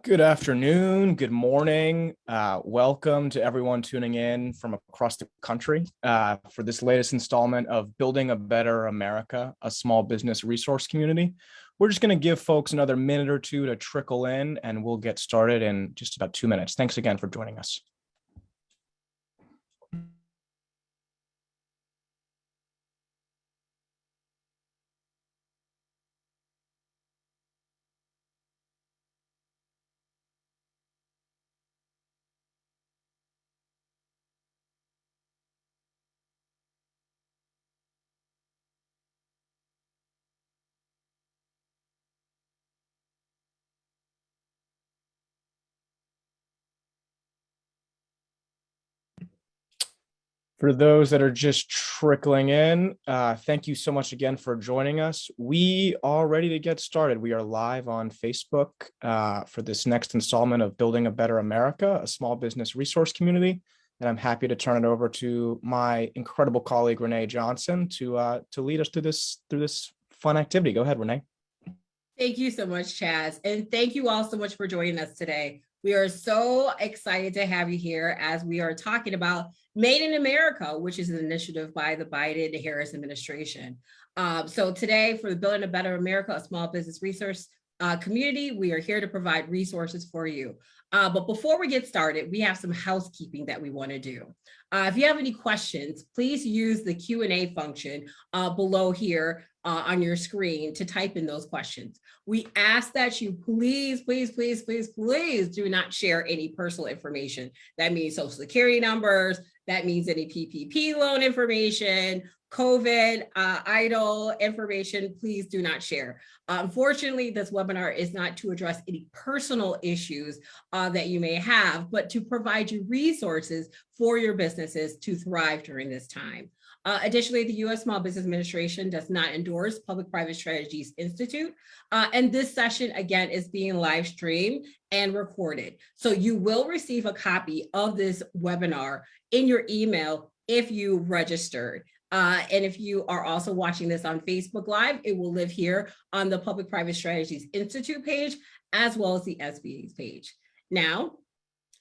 Good afternoon, good morning. Welcome to everyone tuning in from across the country for this latest installment of Building a Better America, a small business resource community. We're just going to give folks another minute or two to trickle in, and we'll get started in just about 2 minutes. Thanks again for joining us. For those that are just trickling in, thank you so much again for joining us. We are ready to get started. We are live on Facebook for this next installment of Building a Better America, a small business resource community. And I'm happy to turn it over to my incredible colleague, Renee Johnson, to lead us through this fun activity. Go ahead, Renee. Thank you so much, Chaz. And thank you all so much for joining us today. We are so excited to have you here as we are talking about Made in America, which is an initiative by the Biden-Harris administration. So today for the Building a Better America, a small business resource community, we are here to provide resources for you. But before we get started, we have some housekeeping that we want to do. If you have any questions, please use the Q&A function below here on your screen to type in those questions. We ask that you please do not share any personal information. That means social security numbers, that means any PPP loan information, COVID, EIDL information, please do not share. Unfortunately, this webinar is not to address any personal issues that you may have, but to provide you resources for your businesses to thrive during this time. Additionally, the U.S. Small Business Administration does not endorse Public-Private Strategies Institute. And this session, again, is being live streamed and recorded. So you will receive a copy of this webinar in your email if you registered. And if you are also watching this on Facebook Live, it will live here on the Public-Private Strategies Institute page, as well as the SBA's page. Now,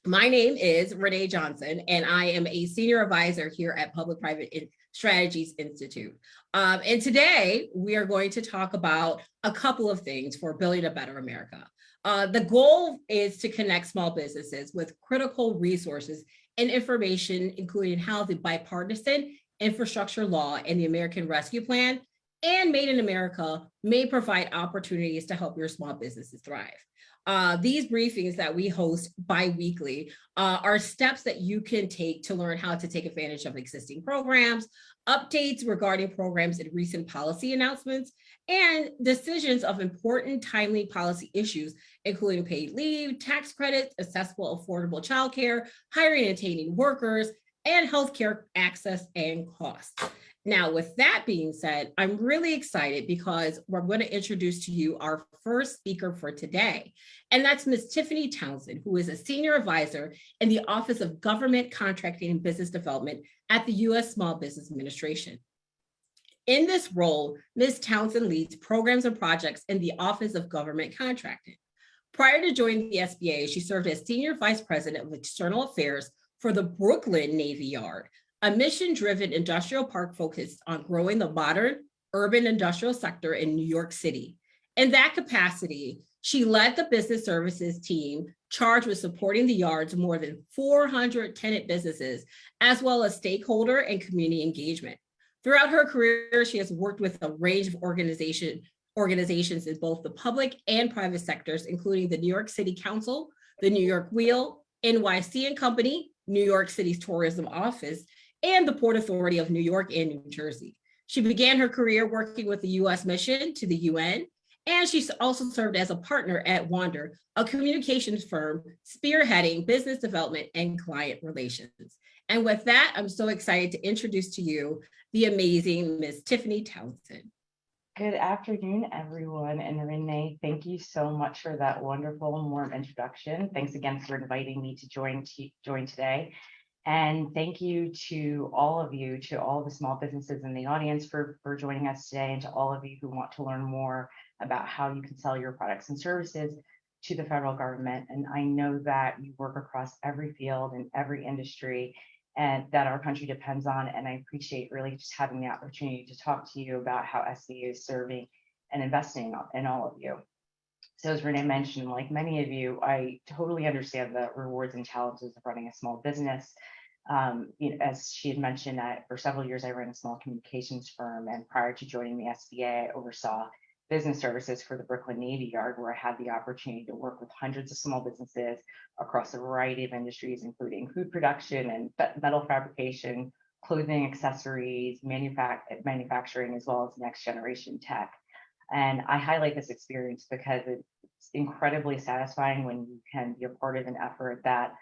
my name is Renee Johnson, and I am a senior advisor here at Public-Private Strategies Institute. And today we are going to talk about a couple of things for Building a Better America. The goal is to connect small businesses with critical resources and information, including how the bipartisan infrastructure law and the American Rescue Plan and Made in America may provide opportunities to help your small businesses thrive. These briefings that we host bi-weekly are steps that you can take to learn how to take advantage of existing programs, updates regarding programs and recent policy announcements, and decisions of important timely policy issues, including paid leave, tax credits, accessible, affordable childcare, hiring and retaining workers, and healthcare access and costs. Now, with that being said, I'm really excited because we're going to introduce to you our first speaker for today, and that's Ms. Tiffany Townsend, who is a senior advisor in the Office of Government Contracting and Business Development at the U.S. Small Business Administration. In this role, Ms. Townsend leads programs and projects in the Office of Government Contracting. Prior to joining the SBA, she served as Senior Vice President of External Affairs for the Brooklyn Navy Yard, a mission-driven industrial park focused on growing the modern urban industrial sector in New York City. In that capacity, she led the business services team charged with supporting the yard's more than 400 tenant businesses, as well as stakeholder and community engagement. Throughout her career, she has worked with a range of organizations in both the public and private sectors, including the New York City Council, the New York Wheel, NYC and Company, New York City's Tourism Office, and the Port Authority of New York and New Jersey. She began her career working with the U.S. mission to the UN, and she also served as a partner at Wander, a communications firm spearheading business development and client relations. And with that, I'm so excited to introduce to you the amazing Ms. Tiffany Townsend. Good afternoon, everyone. And Renee, thank you so much for that wonderful and warm introduction. Thanks again for inviting me to join today. And thank you to all of the small businesses in the audience for joining us today, and to all of you who want to learn more about how you can sell your products and services to the federal government. And I know that you work across every field and every industry and that our country depends on. And I appreciate really just having the opportunity to talk to you about how SBA is serving and investing in all of you. So as Renee mentioned, like many of you, I totally understand the rewards and challenges of running a small business. As she had mentioned, for several years, I ran a small communications firm, and prior to joining the SBA, I oversaw business services for the Brooklyn Navy Yard, where I had the opportunity to work with hundreds of small businesses across a variety of industries, including food production and metal fabrication, clothing, accessories, manufacturing, as well as next generation tech. And I highlight this experience because it's incredibly satisfying when you can be a part of an effort that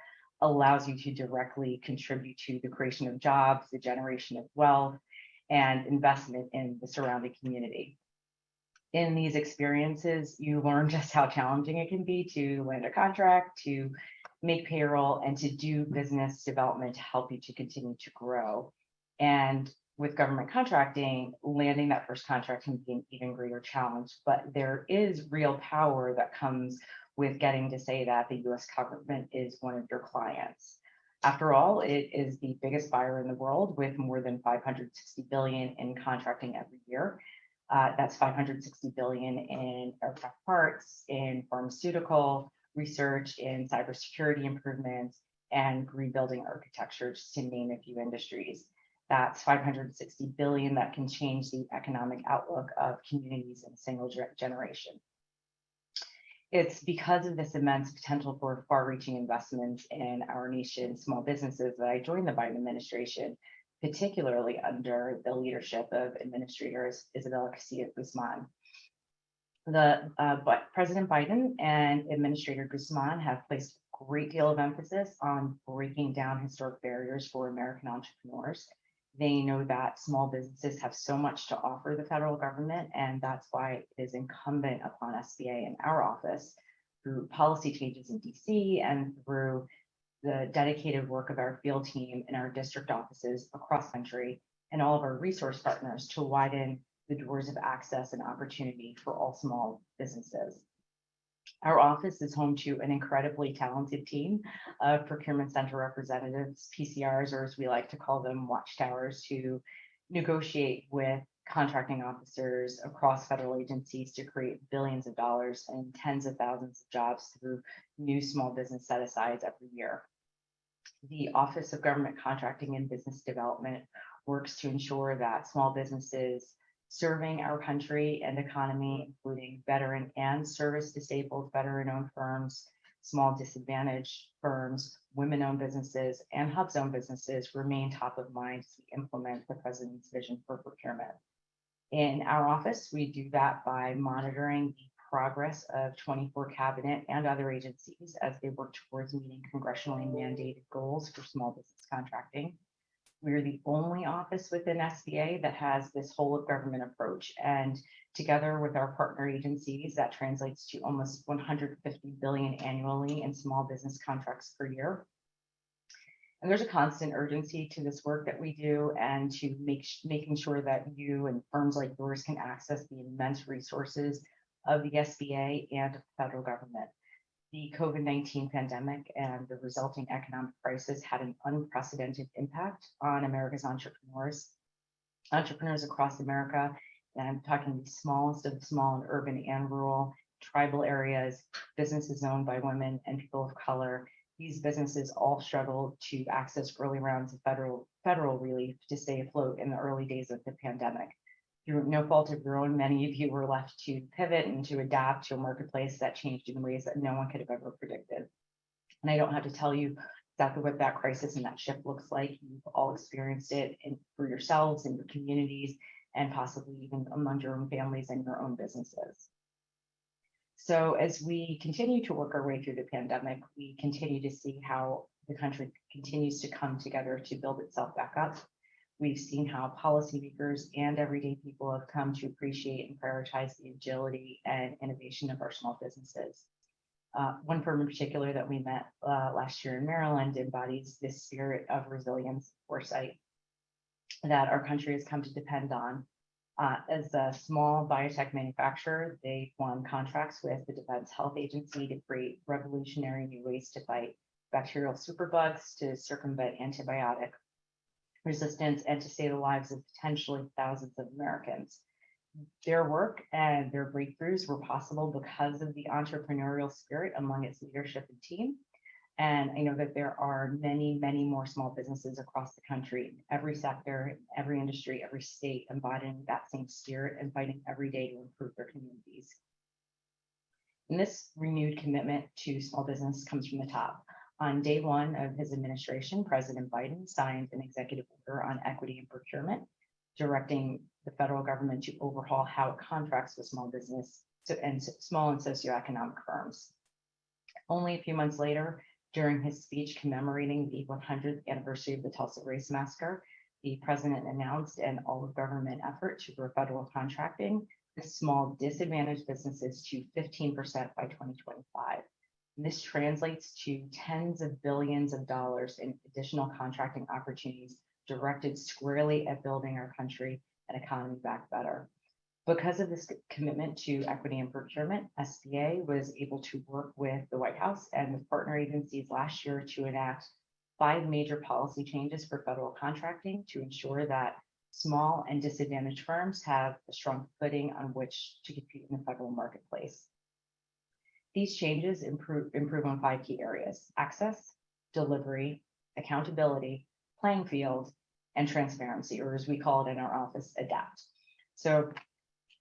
allows you to directly contribute to the creation of jobs, the generation of wealth, and investment in the surrounding community. In these experiences, you learn just how challenging it can be to land a contract, to make payroll, and to do business development to help you to continue to grow. And with government contracting, landing that first contract can be an even greater challenge, but there is real power that comes with getting to say that the US government is one of your clients. After all, it is the biggest buyer in the world with more than 560 billion in contracting every year. That's 560 billion in aircraft parts, in pharmaceutical research, in cybersecurity improvements, and rebuilding architecture, just to name a few industries. That's 560 billion that can change the economic outlook of communities in a single generation. It's because of this immense potential for far-reaching investments in our nation's small businesses that I joined the Biden administration, particularly under the leadership of Administrator Isabel Castillo-Guzman. But President Biden and Administrator Guzman have placed a great deal of emphasis on breaking down historic barriers for American entrepreneurs. They know that small businesses have so much to offer the federal government, and that's why it is incumbent upon SBA and our office, through policy changes in DC and through the dedicated work of our field team in our district offices across the country and all of our resource partners, to widen the doors of access and opportunity for all small businesses. Our office is home to an incredibly talented team of procurement center representatives, PCRs, or as we like to call them, watchtowers, who negotiate with contracting officers across federal agencies to create billions of dollars and tens of thousands of jobs through new small business set-asides every year. The Office of Government Contracting and Business Development works to ensure that small businesses serving our country and economy, including veteran and service-disabled veteran-owned firms, small disadvantaged firms, women-owned businesses, and HUBs-owned businesses, remain top of mind as we implement the President's vision for procurement. In our office, we do that by monitoring the progress of 24 cabinet and other agencies as they work towards meeting congressionally mandated goals for small business contracting. We're the only office within SBA that has this whole of government approach, and together with our partner agencies, that translates to almost 150 billion annually in small business contracts per year. And there's a constant urgency to this work that we do, and to making sure that you and firms like yours can access the immense resources of the SBA and of the federal government. The COVID-19 pandemic and the resulting economic crisis had an unprecedented impact on America's entrepreneurs across America. And I'm talking the smallest of the small in urban and rural, tribal areas, businesses owned by women and people of color. These businesses all struggled to access early rounds of federal relief to stay afloat in the early days of the pandemic. Through no fault of your own, many of you were left to pivot and to adapt to a marketplace that changed in ways that no one could have ever predicted. And I don't have to tell you exactly what that crisis and that shift looks like. You've all experienced it for yourselves and your communities, and possibly even among your own families and your own businesses. So as we continue to work our way through the pandemic, we continue to see how the country continues to come together to build itself back up. We've seen how policymakers and everyday people have come to appreciate and prioritize the agility and innovation of our small businesses. One firm in particular that we met last year in Maryland embodies this spirit of resilience, foresight that our country has come to depend on. As a small biotech manufacturer, they won contracts with the Defense Health Agency to create revolutionary new ways to fight bacterial superbugs, to circumvent antibiotic resistance, and to save the lives of potentially thousands of Americans. Their work and their breakthroughs were possible because of the entrepreneurial spirit among its leadership and team. And I know that there are many, many more small businesses across the country, every sector, every industry, every state, embodying that same spirit and fighting every day to improve their communities. And this renewed commitment to small business comes from the top. On day one of his administration, President Biden signed an executive order on equity and procurement, directing the federal government to overhaul how it contracts with small business and small and socioeconomic firms. Only a few months later, during his speech commemorating the 100th anniversary of the Tulsa Race Massacre, the president announced an all-of-government effort to grow federal contracting with small disadvantaged businesses to 15% by 2025. This translates to tens of billions of dollars in additional contracting opportunities directed squarely at building our country and economy back better. Because of this commitment to equity and procurement, SBA was able to work with the White House and with partner agencies last year to enact 5 major policy changes for federal contracting to ensure that small and disadvantaged firms have a strong footing on which to compete in the federal marketplace. These changes improve on 5 key areas: access, delivery, accountability, playing field, and transparency, or as we call it in our office, adapt. So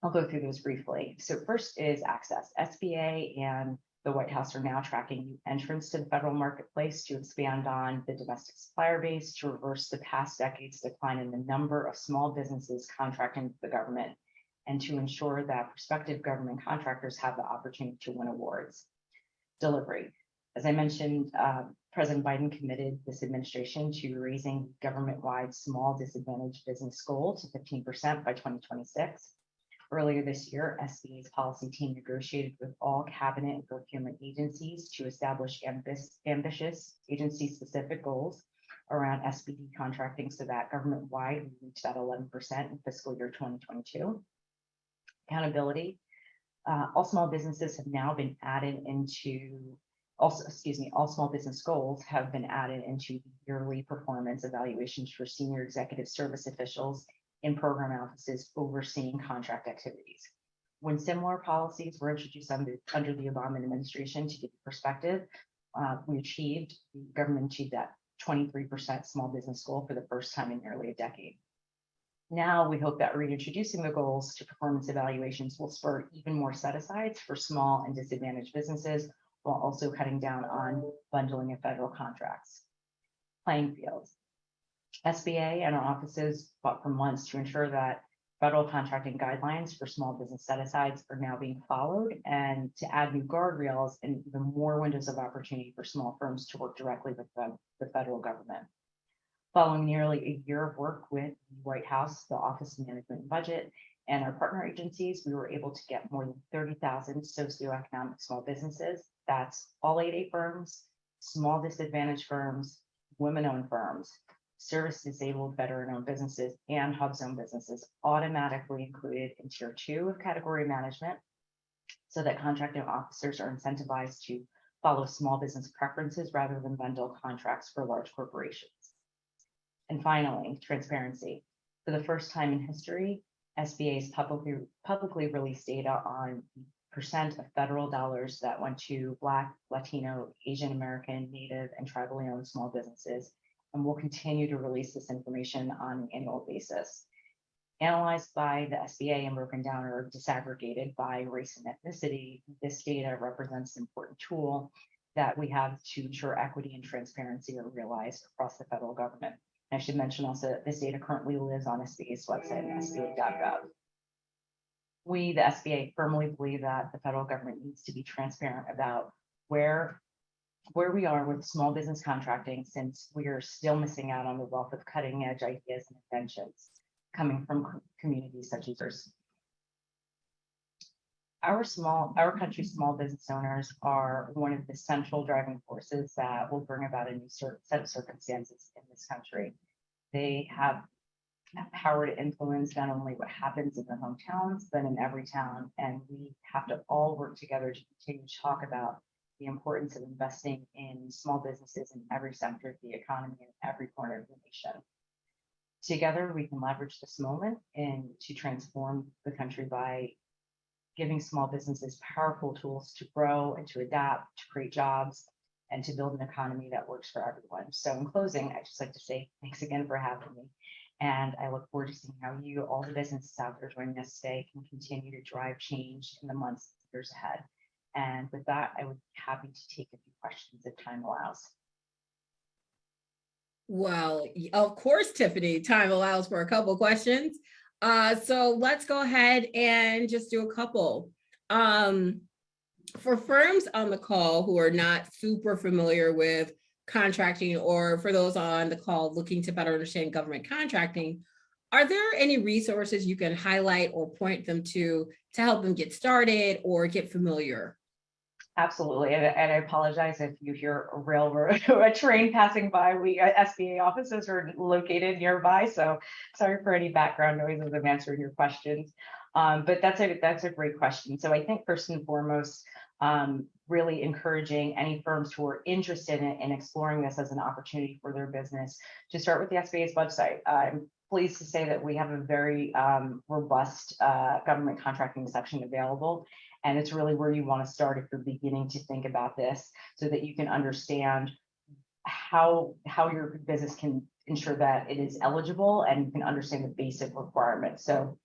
I'll go through those briefly. So first is access. SBA and the White House are now tracking new entrants to the federal marketplace to expand on the domestic supplier base, to reverse the past decade's decline in the number of small businesses contracting with the government, and to ensure that prospective government contractors have the opportunity to win awards. Delivery. As I mentioned, President Biden committed this administration to raising government-wide small disadvantaged business goal to 15% by 2026. Earlier this year, SBA's policy team negotiated with all cabinet and procurement agencies to establish ambitious agency-specific goals around SBD contracting so that government-wide we reach that 11% in fiscal year 2022. Accountability. All small businesses have now been added into, all small business goals have been added into the yearly performance evaluations for senior executive service officials in program offices overseeing contract activities. When similar policies were introduced under the Obama administration, to give you perspective, the government achieved that 23% small business goal for the first time in nearly a decade. Now we hope that reintroducing the goals to performance evaluations will spur even more set-asides for small and disadvantaged businesses, while also cutting down on bundling of federal contracts. Playing fields. SBA and our offices fought for months to ensure that federal contracting guidelines for small business set-asides are now being followed, and to add new guardrails and even more windows of opportunity for small firms to work directly with the federal government. Following nearly a year of work with the White House, the Office of Management and Budget, and our partner agencies, we were able to get more than 30,000 socioeconomic small businesses. That's all 8A firms, small disadvantaged firms, women-owned firms, service-disabled veteran-owned businesses, and hub-zone businesses automatically included in Tier 2 of category management, so that contracting officers are incentivized to follow small business preferences rather than bundle contracts for large corporations. And finally, transparency. For the first time in history, SBA's publicly released data on the percent of federal dollars that went to Black, Latino, Asian American, Native, and tribally owned small businesses, and we'll continue to release this information on an annual basis. Analyzed by the SBA and broken down or disaggregated by race and ethnicity, this data represents an important tool that we have to ensure equity and transparency are realized across the federal government. I should mention also that this data currently lives on SBA's website, sba.gov. We, the SBA, firmly believe that the federal government needs to be transparent about where we are with small business contracting, since we are still missing out on the wealth of cutting edge ideas and inventions coming from communities such as yours. Our country's small business owners are one of the central driving forces that will bring about a new set of circumstances in this country. They have power to influence not only what happens in their hometowns, but in every town. And we have to all work together to continue to talk about the importance of investing in small businesses in every sector of the economy in every corner of the nation. Together, we can leverage this moment and to transform the country by giving small businesses powerful tools to grow and to adapt, to create jobs, and to build an economy that works for everyone. So in closing, I'd just like to say thanks again for having me. And I look forward to seeing how you, all the businesses out there joining us today, can continue to drive change in the months, years ahead. And with that, I would be happy to take a few questions if time allows. Well, of course, Tiffany, time allows for a couple questions. So let's go ahead and just do a couple. For firms on the call who are not super familiar with contracting, or for those on the call looking to better understand government contracting, are there any resources you can highlight or point them to help them get started or get familiar? Absolutely, and I apologize if you hear a railroad or a train passing by. We SBA offices are located nearby, so sorry for any background noise as I'm answering your questions. But that's a great question. So I think first and foremost, really encouraging any firms who are interested in exploring this as an opportunity for their business to start with the SBA's website. I'm pleased to say that we have a very robust government contracting section available. And it's really where you want to start if you're beginning to think about this, so that you can understand how your business can ensure that it is eligible and you can understand the basic requirements. So,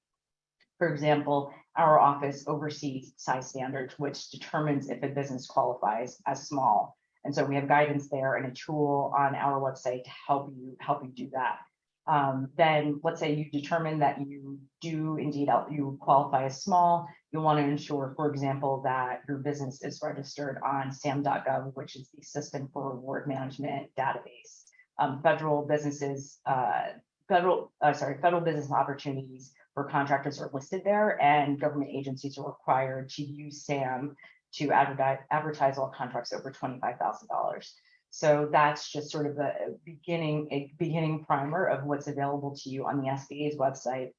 for example, our office oversees size standards, which determines if a business qualifies as small. And so we have guidance there and a tool on our website to help you do that. Then let's say you determine that you do indeed you qualify as small. You'll want to ensure, for example, that your business is registered on SAM.gov, which is the System for Award Management database. Federal business opportunities for contractors are listed there, and government agencies are required to use SAM to advertise all contracts over $25,000. So that's just sort of a beginning primer of what's available to you on the SBA's website.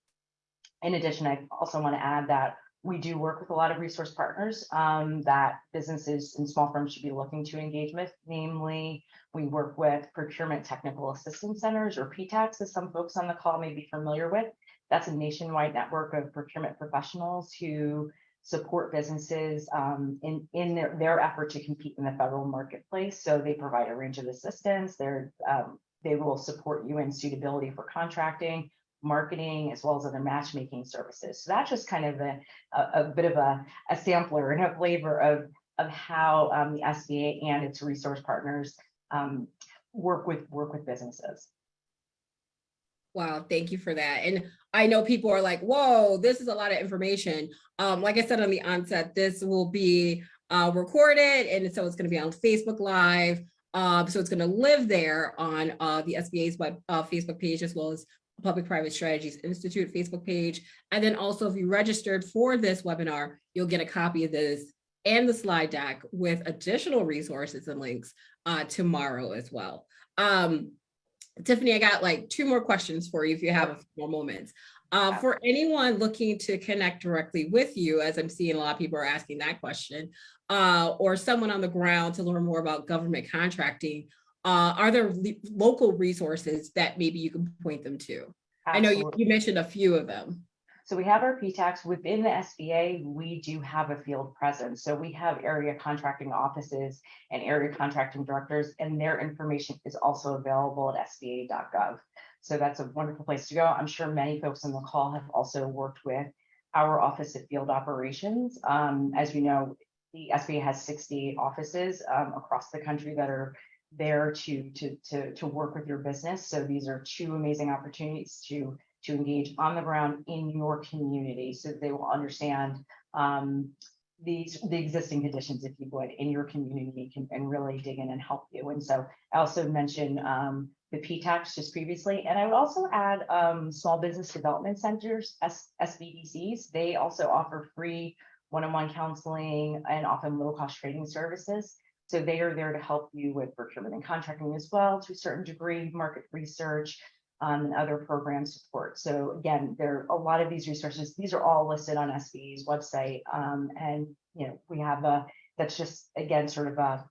In addition, I also want to add that we do work with a lot of resource partners that businesses and small firms should be looking to engage with. Namely, we work with Procurement Technical Assistance Centers, or PTACs, as some folks on the call may be familiar with. That's a nationwide network of procurement professionals who support businesses in their effort to compete in the federal marketplace. So they provide a range of assistance. They will support you in suitability for contracting, marketing, as well as other matchmaking services. So that's just kind of a bit of a sampler and a flavor of how the SBA and its resource partners work with businesses. Wow, thank you for that. And I know people are like, whoa, this is a lot of information. Like I said on the onset, this will be recorded, and so it's going to be on Facebook Live. So it's going to live there on the SBA's Facebook page, as well as Public-Private Strategies Institute Facebook page. And then also, if you registered for this webinar, you'll get a copy of this and the slide deck with additional resources and links tomorrow as well. Tiffany, I got like 2 more questions for you if you have a few more moments. For anyone looking to connect directly with you, as I'm seeing a lot of people are asking that question, or someone on the ground to learn more about government contracting, are there local resources that maybe you can point them to? Absolutely. I know you mentioned a few of them. So we have our PTACs within the SBA. We do have a field presence. So we have area contracting offices and area contracting directors, and their information is also available at SBA.gov. So that's a wonderful place to go. I'm sure many folks on the call have also worked with our Office of Field Operations. As you know, the SBA has 60 offices across the country that are there to work with your business. So these are 2 amazing opportunities to engage on the ground in your community, so they will understand the existing conditions, if you would, in your community, and really dig in and help you. And so I also mentioned the PTACs just previously, and I would also add small business development centers, SBDCs. They also offer free one-on-one counseling and often low-cost training services. So they are there to help you with procurement and contracting as well, to a certain degree, market research, and other program support. So again, there are a lot of these resources. These are all listed on SBE's website. And we have that's just again sort of a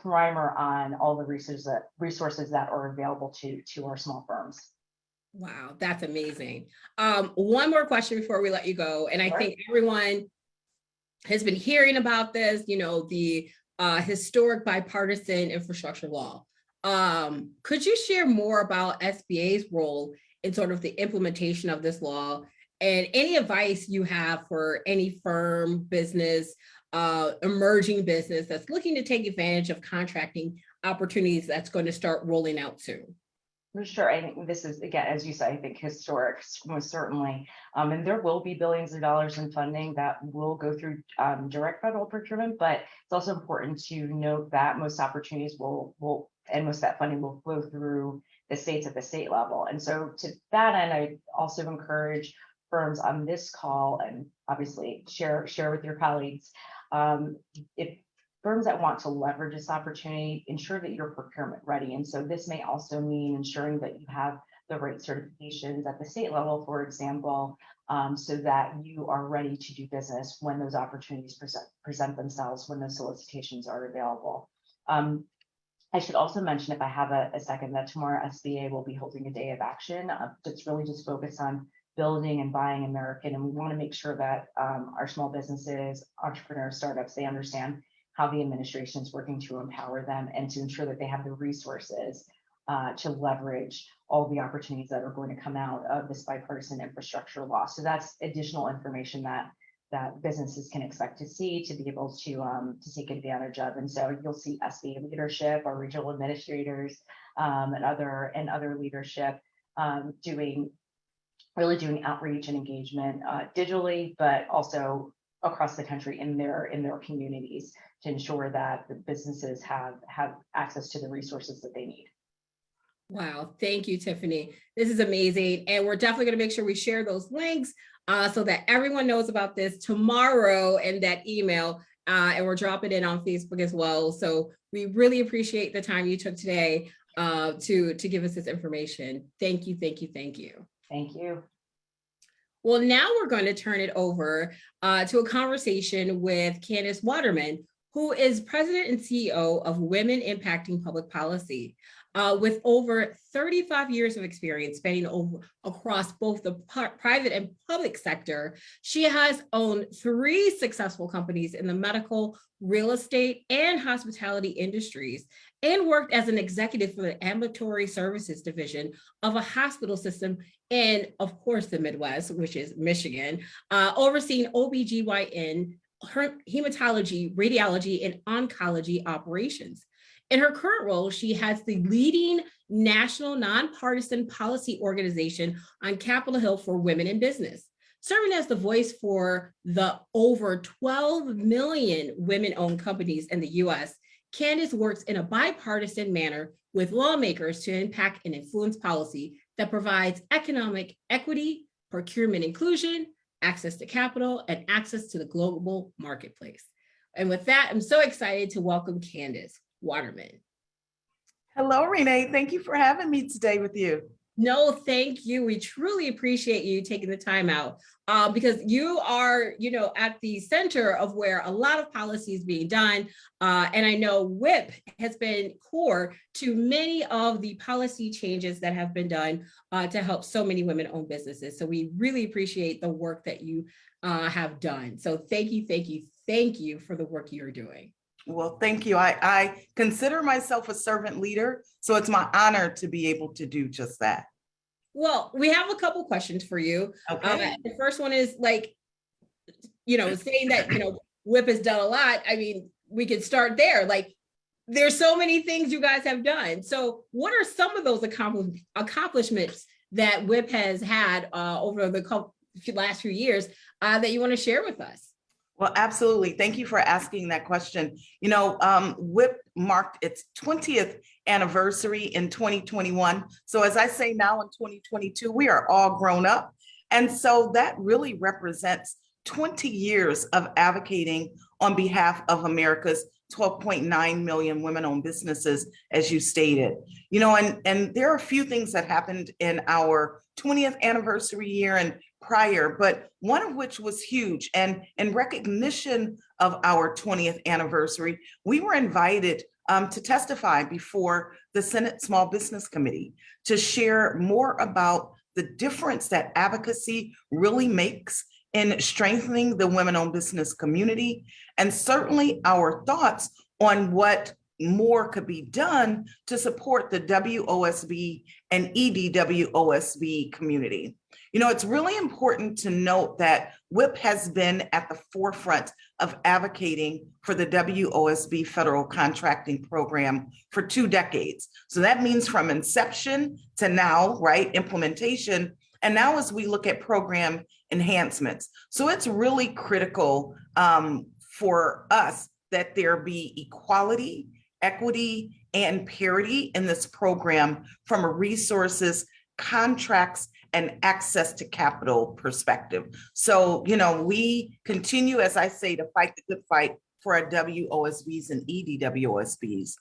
primer on all the resources that are available to our small firms. Wow, that's amazing. One more question before we let you go. And I Sure. think everyone has been hearing about this, the historic bipartisan infrastructure law. Could you share more about SBA's role in sort of the implementation of this law and any advice you have for any firm, business, emerging business that's looking to take advantage of contracting opportunities that's going to start rolling out soon? For sure. I think this is, again, as you say, I think historic, most certainly. And there will be billions of dollars in funding that will go through direct federal procurement, but it's also important to note that most opportunities and most of that funding will flow through the states at the state level. And so to that end, I also encourage firms on this call, and obviously share with your colleagues, if firms that want to leverage this opportunity, ensure that you're procurement ready. And so this may also mean ensuring that you have the right certifications at the state level, for example, so that you are ready to do business when those opportunities present themselves, when those solicitations are available. I should also mention, if I have a second, that tomorrow SBA will be holding a day of action that's really just focused on building and buying American. And we want to make sure that our small businesses, entrepreneurs, startups, they understand how the administration is working to empower them and to ensure that they have the resources to leverage all the opportunities that are going to come out of this bipartisan infrastructure law. So that's additional information that businesses can expect to see, to be able to take advantage of. And so you'll see SBA leadership, our regional administrators, and other leadership doing outreach and engagement digitally, but also across the country in their communities to ensure that the businesses have access to the resources that they need. Wow, thank you, Tiffany. This is amazing. And we're definitely going to make sure we share those links so that everyone knows about this tomorrow in that email. And we're dropping it on Facebook as well. So we really appreciate the time you took today to give us this information. Thank you, thank you, thank you. Thank you. Well, now we're going to turn it over to a conversation with Candace Waterman, who is President and CEO of Women Impacting Public Policy. With over 35 years of experience spanning across both the private and public sector, she has owned 3 successful companies in the medical, real estate, and hospitality industries, and worked as an executive for the ambulatory services division of a hospital system in, of course, the Midwest, which is Michigan, overseeing OBGYN, hematology, radiology, and oncology operations. In her current role, she has the leading national nonpartisan policy organization on Capitol Hill for women in business, serving as the voice for the over 12 million women-owned companies in the US. Candace works in a bipartisan manner with lawmakers to impact and influence policy that provides economic equity, procurement inclusion, access to capital, and access to the global marketplace. And with that, I'm so excited to welcome Candace Waterman. Hello, Renee. Thank you for having me today with you. No, thank you. We truly appreciate you taking the time out because you are, at the center of where a lot of policy is being done. And I know WIP has been core to many of the policy changes that have been done to help so many women-owned businesses. So we really appreciate the work that you have done. So thank you, thank you, thank you for the work you're doing. Well, thank you. I consider myself a servant leader, so it's my honor to be able to do just that. Well, we have a couple questions for you. Okay. The first one is saying that, WIP has done a lot. I mean, we could start there. There's so many things you guys have done. So what are some of those accomplishments that WIP has had over the last few years that you want to share with us? Well, absolutely. Thank you for asking that question. WIP marked its 20th anniversary in 2021. So as I say now in 2022, we are all grown up. And so that really represents 20 years of advocating on behalf of America's 12.9 million women-owned businesses, as you stated. And there are a few things that happened in our 20th anniversary year and prior, but one of which was huge. And in recognition of our 20th anniversary, we were invited to testify before the Senate Small Business Committee to share more about the difference that advocacy really makes in strengthening the women-owned business community, and certainly our thoughts on what more could be done to support the WOSB and EDWOSB community. It's really important to note that WIP has been at the forefront of advocating for the WOSB federal contracting program for 2 decades. So that means from inception to now, right, implementation, and now as we look at program enhancements. So it's really critical for us that there be equality, equity, and parity in this program from a resources, contracts, and access to capital perspective. So, we continue, as I say, to fight the good fight for our WOSBs and EDWOSBs.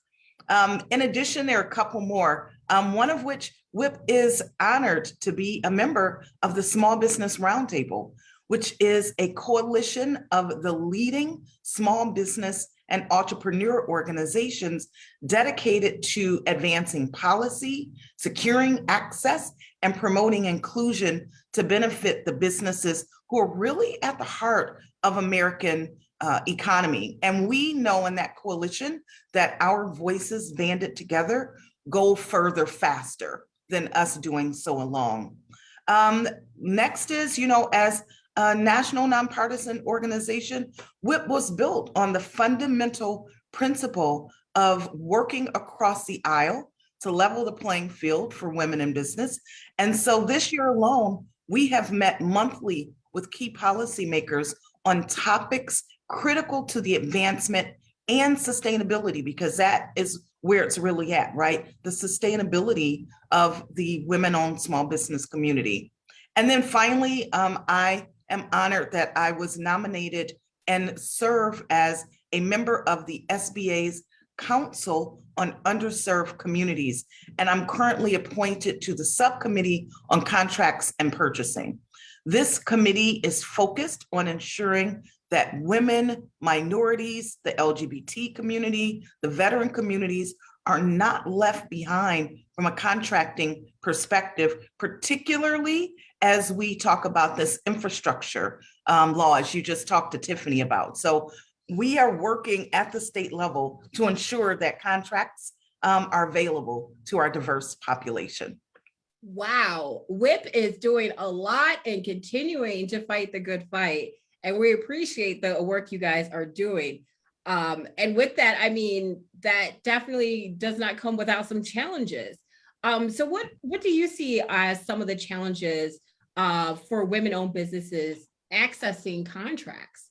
In addition, there are a couple more, one of which WIP is honored to be a member of the Small Business Roundtable, which is a coalition of the leading small business and entrepreneur organizations dedicated to advancing policy, securing access, and promoting inclusion to benefit the businesses who are really at the heart of American economy. And we know in that coalition that our voices banded together go further faster than us doing so alone. Next is, as a national nonpartisan organization, WIP was built on the fundamental principle of working across the aisle to level the playing field for women in business. And so this year alone, we have met monthly with key policymakers on topics critical to the advancement and sustainability, because that is where it's really at, right? The sustainability of the women-owned small business community. And then finally, I am honored that I was nominated and serve as a member of the SBA's Council on Underserved Communities. And I'm currently appointed to the Subcommittee on Contracts and Purchasing. This committee is focused on ensuring that women, minorities, the LGBT community, the veteran communities are not left behind from a contracting perspective, particularly as we talk about this infrastructure law, as you just talked to Tiffany about. So we are working at the state level to ensure that contracts are available to our diverse population. Wow, WIP is doing a lot and continuing to fight the good fight. And we appreciate the work you guys are doing. And with that, I mean, that definitely does not come without some challenges. So what do you see as some of the challenges for women-owned businesses accessing contracts?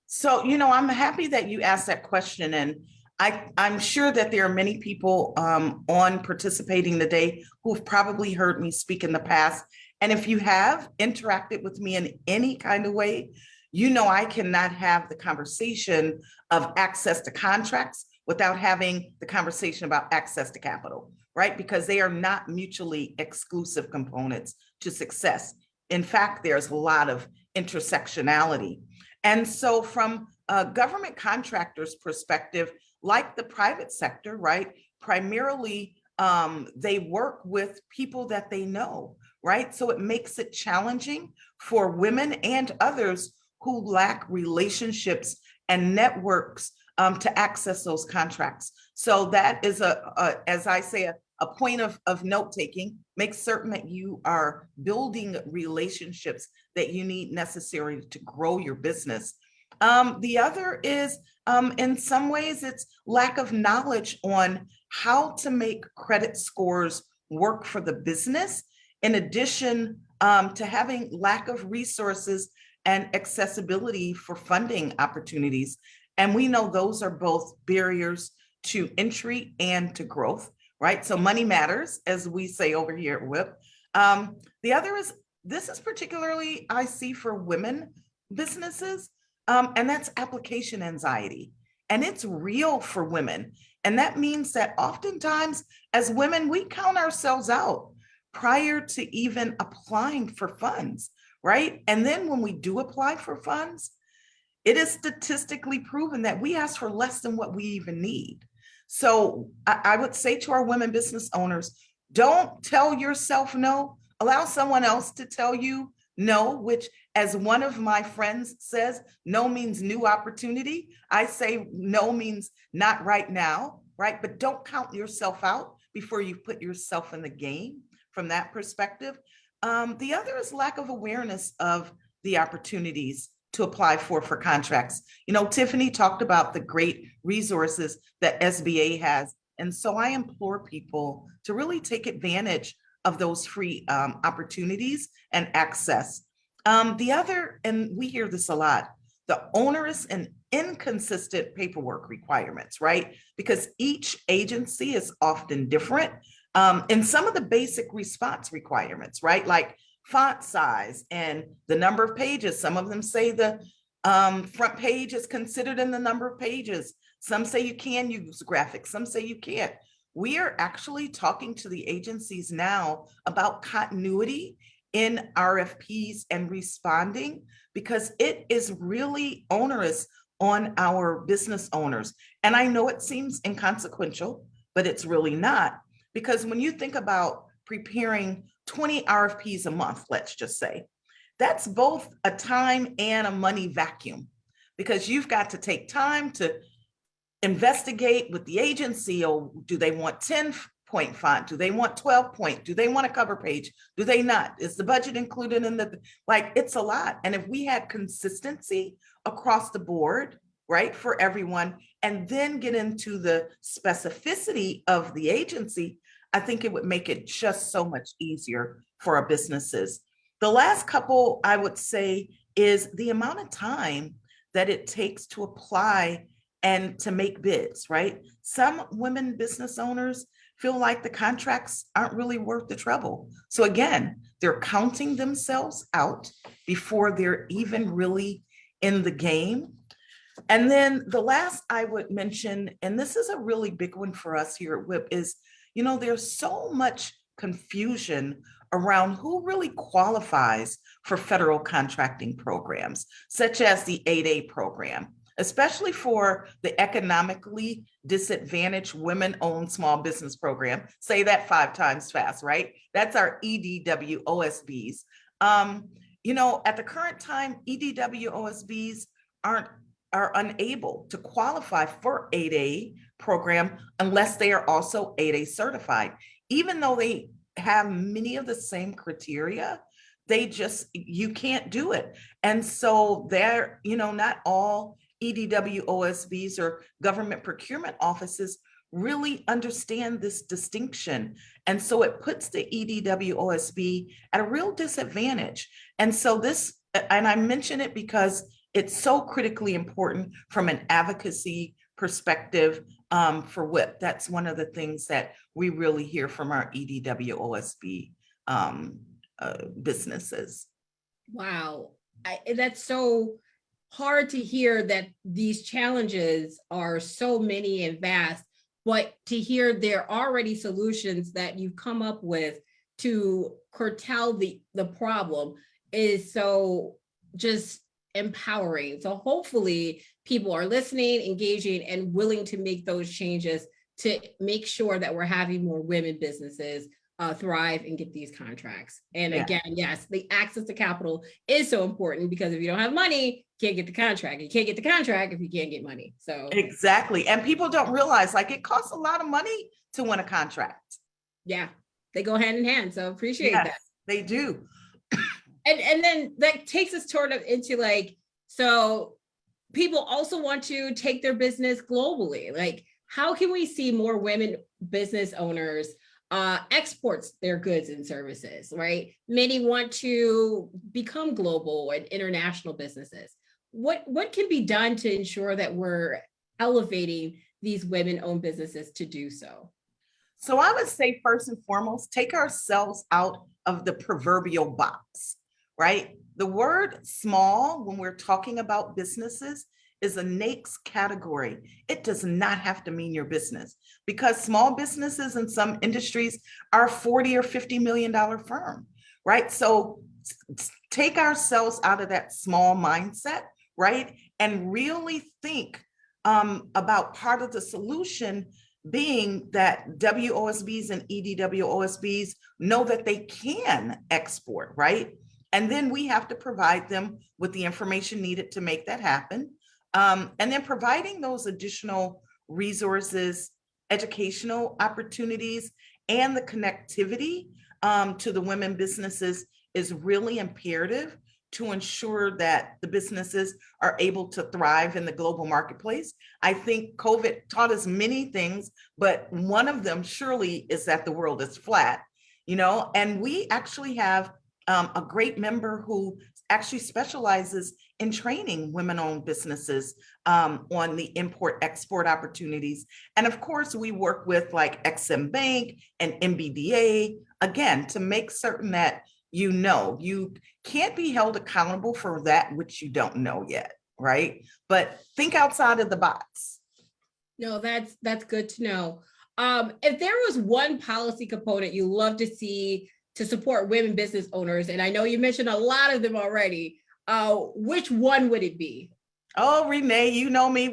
So, I'm happy that you asked that question. And I'm sure that there are many people on participating today who've probably heard me speak in the past. And if you have interacted with me in any kind of way, I cannot have the conversation of access to contracts without having the conversation about access to capital, right? Because they are not mutually exclusive components to success. In fact, there's a lot of intersectionality. And so from a government contractor's perspective, like the private sector, right? Primarily, they work with people that they know, right? So it makes it challenging for women and others who lack relationships and networks to access those contracts. So that is as I say, a point of note-taking. Make certain that you are building relationships that you need necessary to grow your business. The other is, in some ways, it's lack of knowledge on how to make credit scores work for the business, in addition to having lack of resources and accessibility for funding opportunities. And we know those are both barriers to entry and to growth, right? So money matters, as we say over here at WIP. The other is, this is particularly I see for women businesses, and that's application anxiety. and it's real for women. And that means that oftentimes as women, we count ourselves out prior to even applying for funds, right? And then when we do apply for funds, it is statistically proven that we ask for less than what we even need. So I would say to our women business owners, don't tell yourself no, allow someone else to tell you no, which, as one of my friends says, no means new opportunity. I say no means not right now, right? But don't count yourself out before you put yourself in the game from that perspective. The other is lack of awareness of the opportunities to apply for contracts. You know, Tiffany talked about the great resources that SBA has. And so I implore people to really take advantage of those free opportunities and access. The other, and we hear this a lot, the onerous and inconsistent paperwork requirements, right? Because each agency is often different. And some of the basic response requirements, right? Like font size and the number of pages. Some of them say the front page is considered in the number of pages. Some say you can use graphics, some say you can't. We are actually talking to the agencies now about continuity in RFPs and responding, because it is really onerous on our business owners. And I know it seems inconsequential, but it's really not. Because when you think about preparing 20 RFPs a month, let's just say, that's both a time and a money vacuum, because you've got to take time to investigate with the agency. Oh, do they want 10-point font? Do they want 12-point? Do they want a cover page? Do they not? Is the budget included in the, like, it's a lot. And if we had consistency across the board, right, for everyone, and then get into the specificity of the agency, I think it would make it just so much easier for our businesses. The last couple, I would say, is the amount of time that it takes to apply and to make bids, right? Some women business owners feel like the contracts aren't really worth the trouble. So again, they're counting themselves out before they're even really in the game. And then the last I would mention, and this is a really big one for us here at WIP, is, you know, there's so much confusion around who really qualifies for federal contracting programs, such as the 8A program, especially for the economically disadvantaged women-owned small business program. Say that 5 times fast, right? That's our EDW OSBs. You know, at the current time, EDW OSBs are unable to qualify for 8A program unless they are also 8A certified. Even though they have many of the same criteria, you can't do it. And so they're, you know, not all EDW OSBs or government procurement offices really understand this distinction. And so it puts the EDW OSB at a real disadvantage. And so this, and I mention it because it's so critically important from an advocacy perspective for WIP. That's one of the things that we really hear from our EDW OSB businesses. Wow, that's so hard to hear, that these challenges are so many and vast, but to hear there are already solutions that you've come up with to curtail the problem is so just empowering. So hopefully people are listening, engaging, and willing to make those changes to make sure that we're having more women businesses thrive and get these contracts. And again, yes, the access to capital is so important, because if you don't have money, you can't get the contract. You can't get the contract if you can't get money. So exactly. And people don't realize, like, it costs a lot of money to win a contract. Yeah, they go hand in hand. So appreciate that. They do. And then that takes us sort of into, like, so people also want to take their business globally. Like, how can we see more women business owners exports their goods and services, right? Many want to become global and international businesses. What can be done to ensure that we're elevating these women-owned businesses to do so? So I would say, first and foremost, take ourselves out of the proverbial box, right? The word small, when we're talking about businesses, is a NAICS category. It does not have to mean your business, because small businesses in some industries are 40 or $50 million firm, right? So take ourselves out of that small mindset, right? And really think about part of the solution being that WOSBs and EDWOSBs know that they can export, right? And then we have to provide them with the information needed to make that happen. And then providing those additional resources, educational opportunities, and the connectivity to the women businesses is really imperative to ensure that the businesses are able to thrive in the global marketplace. I think COVID taught us many things, but one of them surely is that the world is flat, and we actually have a great member who actually specializes in training women-owned businesses on the import-export opportunities. And of course, we work with like Exim Bank and MBDA, again, to make certain that you can't be held accountable for that which you don't know yet, right? But think outside of the box. No, that's good to know. If there was one policy component you love to see to support women business owners, and I know you mentioned a lot of them already, which one would it be? Oh, Renee, you know me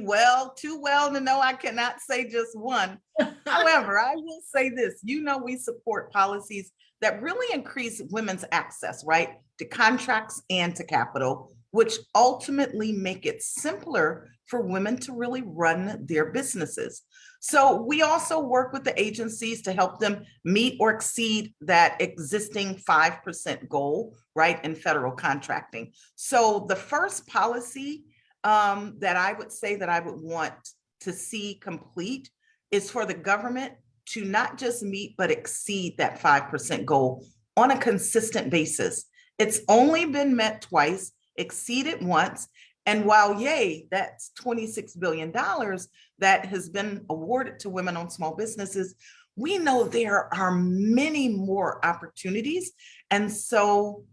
too well to know I cannot say just one. However, I will say this, we support policies that really increase women's access, right, to contracts and to capital, which ultimately make it simpler for women to really run their businesses. So we also work with the agencies to help them meet or exceed that existing 5% goal, right, in federal contracting. So the first policy that I would say that I would want to see complete is for the government to not just meet, but exceed that 5% goal on a consistent basis. It's only been met twice, exceeded once. And while, yay, that's $26 billion that has been awarded to women-owned small businesses, we know there are many more opportunities. And so,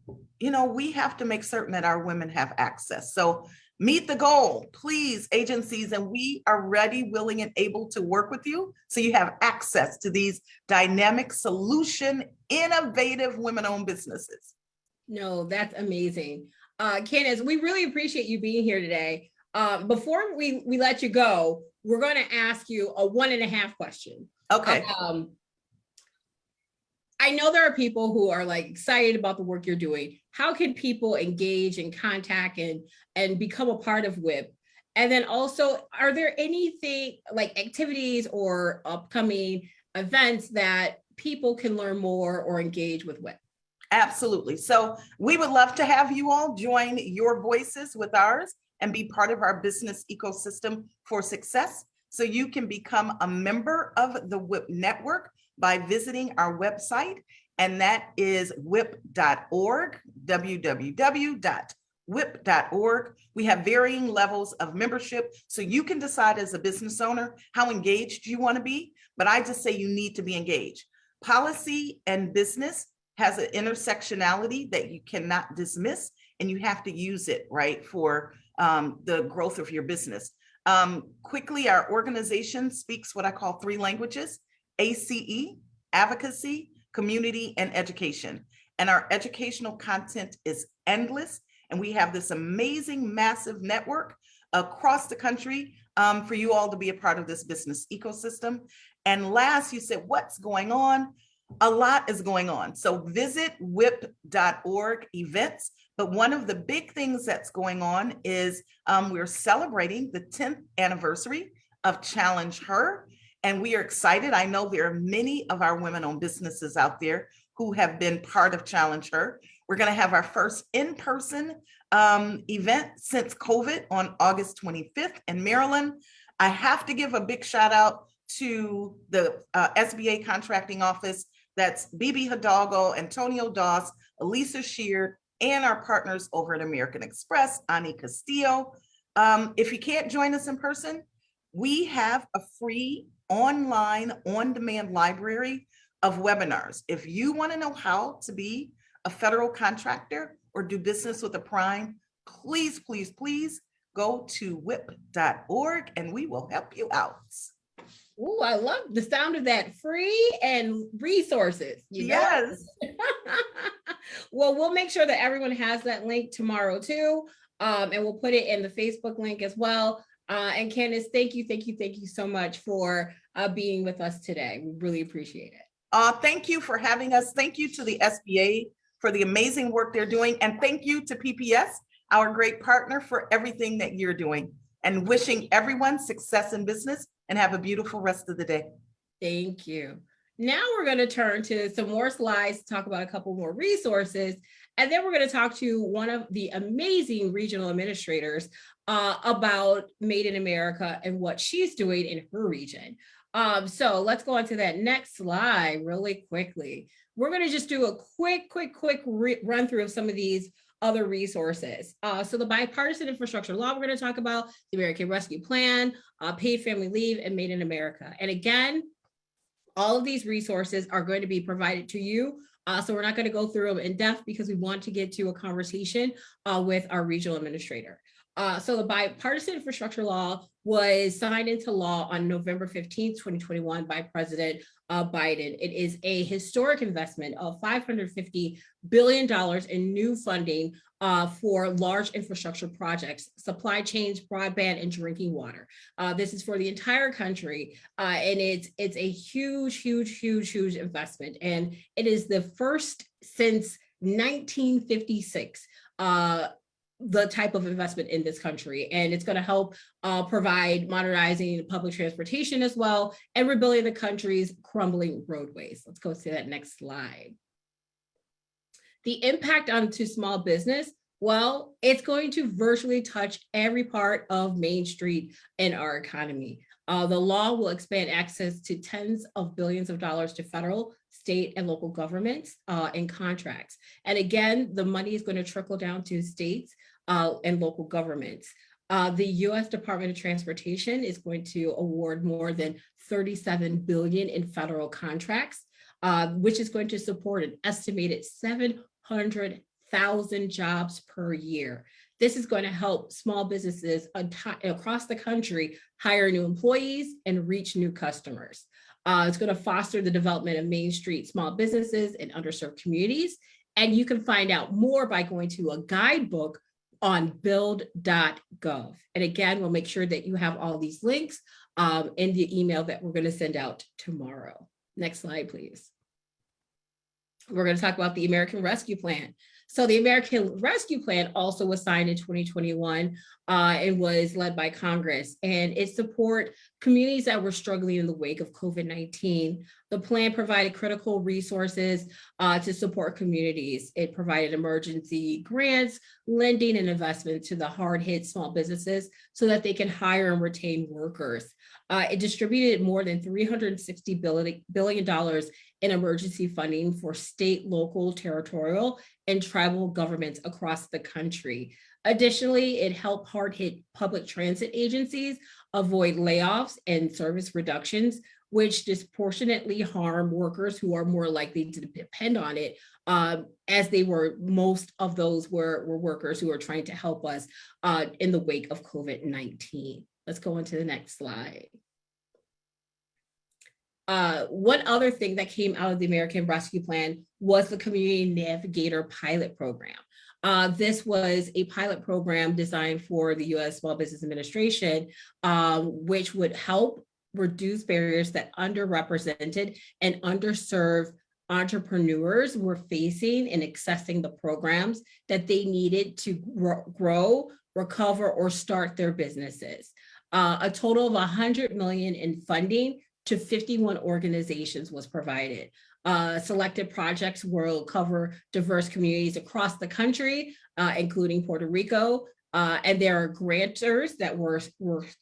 we have to make certain that our women have access. So meet the goal, please, agencies, and we are ready, willing, and able to work with you so you have access to these dynamic, solution, innovative women-owned businesses. No, that's amazing. Candace, we really appreciate you being here today. Before we let you go, we're going to ask you a 1.5 question. Okay. I know there are people who are like excited about the work you're doing. How can people engage and contact and become a part of WIP? And then also, are there anything like activities or upcoming events that people can learn more or engage with WIP? Absolutely. So we would love to have you all join your voices with ours and be part of our business ecosystem for success. So you can become a member of the WIP network by visiting our website, and that is WIP.org, www.wip.org. We have varying levels of membership, so you can decide as a business owner how engaged you want to be, but I just say you need to be engaged. Policy and business has an intersectionality that you cannot dismiss, and you have to use it, right, for the growth of your business. Quickly, our organization speaks what I call 3 languages: ACE, advocacy, community, and education. And our educational content is endless. And we have this amazing, massive network across the country for you all to be a part of this business ecosystem. And last, you said, what's going on? A lot is going on. So visit WIP.org events. But one of the big things that's going on is we're celebrating the 10th anniversary of Challenge Her. And we are excited. I know there are many of our women-owned businesses out there who have been part of Challenge Her. We're going to have our first in-person event since COVID on August 25th in Maryland. I have to give a big shout out to the SBA contracting office. That's Bibi Hidalgo, Antonio Doss, Elisa Sheard, and our partners over at American Express, Ani Castillo. If you can't join us in person, we have a free online on-demand library of webinars. If you want to know how to be a federal contractor or do business with a prime, please, please, please go to whip.org and we will help you out. Oh, I love the sound of that, free and resources, you know? Yes. Well, we'll make sure that everyone has that link tomorrow too. And we'll put it in the Facebook link as well. And Candace, thank you so much for being with us today. We really appreciate it. Thank you for having us. Thank you to the SBA for the amazing work they're doing. And thank you to PPS, our great partner, for everything that you're doing. And wishing everyone success in business, and have a beautiful rest of the day. Thank you. Now we're going to turn to some more slides to talk about a couple more resources. And then we're going to talk to one of the amazing regional administrators about Made in America and what she's doing in her region. So let's go on to that next slide really quickly. We're going to just do a quick run through of some of these other resources. So the bipartisan infrastructure law we're going to talk about, the American Rescue Plan, paid family leave, and Made in America. And again, all of these resources are going to be provided to you. So we're not going to go through them in depth because we want to get to a conversation with our regional administrator. So the bipartisan infrastructure law was signed into law on November 15th, 2021 by President Biden. It is a historic investment of $550 billion in new funding for large infrastructure projects, supply chains, broadband, and drinking water. This is for the entire country, and it's a huge investment. And it is the first since 1956 the type of investment in this country. And it's going to help provide modernizing public transportation as well, and rebuilding the country's crumbling roadways. Let's go to that next slide. The impact onto small business, well, it's going to virtually touch every part of Main Street in our economy. The law will expand access to tens of billions of dollars to federal, state, and local governments and contracts. And again, the money is going to trickle down to states and local governments. The U.S. Department of Transportation is going to award more than $37 billion in federal contracts, which is going to support an estimated 700,000 jobs per year. This is going to help small businesses across the country hire new employees and reach new customers. It's going to foster the development of Main Street small businesses in underserved communities. And you can find out more by going to a guidebook on build.gov. And again, we'll make sure that you have all these links in the email that we're going to send out tomorrow. Next slide, please. We're going to talk about the American Rescue Plan. So the American Rescue Plan also was signed in 2021 and was led by Congress, and it support communities that were struggling in the wake of COVID-19. The plan provided critical resources to support communities. It provided emergency grants, lending, and investment to the hard-hit small businesses so that they can hire and retain workers. It distributed more than $360 billion in emergency funding for state, local, territorial, and tribal governments across the country. Additionally, it helped hard-hit public transit agencies avoid layoffs and service reductions, which disproportionately harm workers who are more likely to depend on it, as they were, most of those were workers who are trying to help us in the wake of COVID-19. Let's go on to the next slide. One other thing that came out of the American Rescue Plan was the Community Navigator Pilot Program. This was a pilot program designed for the U.S. Small Business Administration, which would help reduce barriers that underrepresented and underserved entrepreneurs were facing in accessing the programs that they needed to grow, recover, or start their businesses. A total of $100 million in funding to 51 organizations was provided. Selected projects will cover diverse communities across the country, including Puerto Rico, and there are grantors that were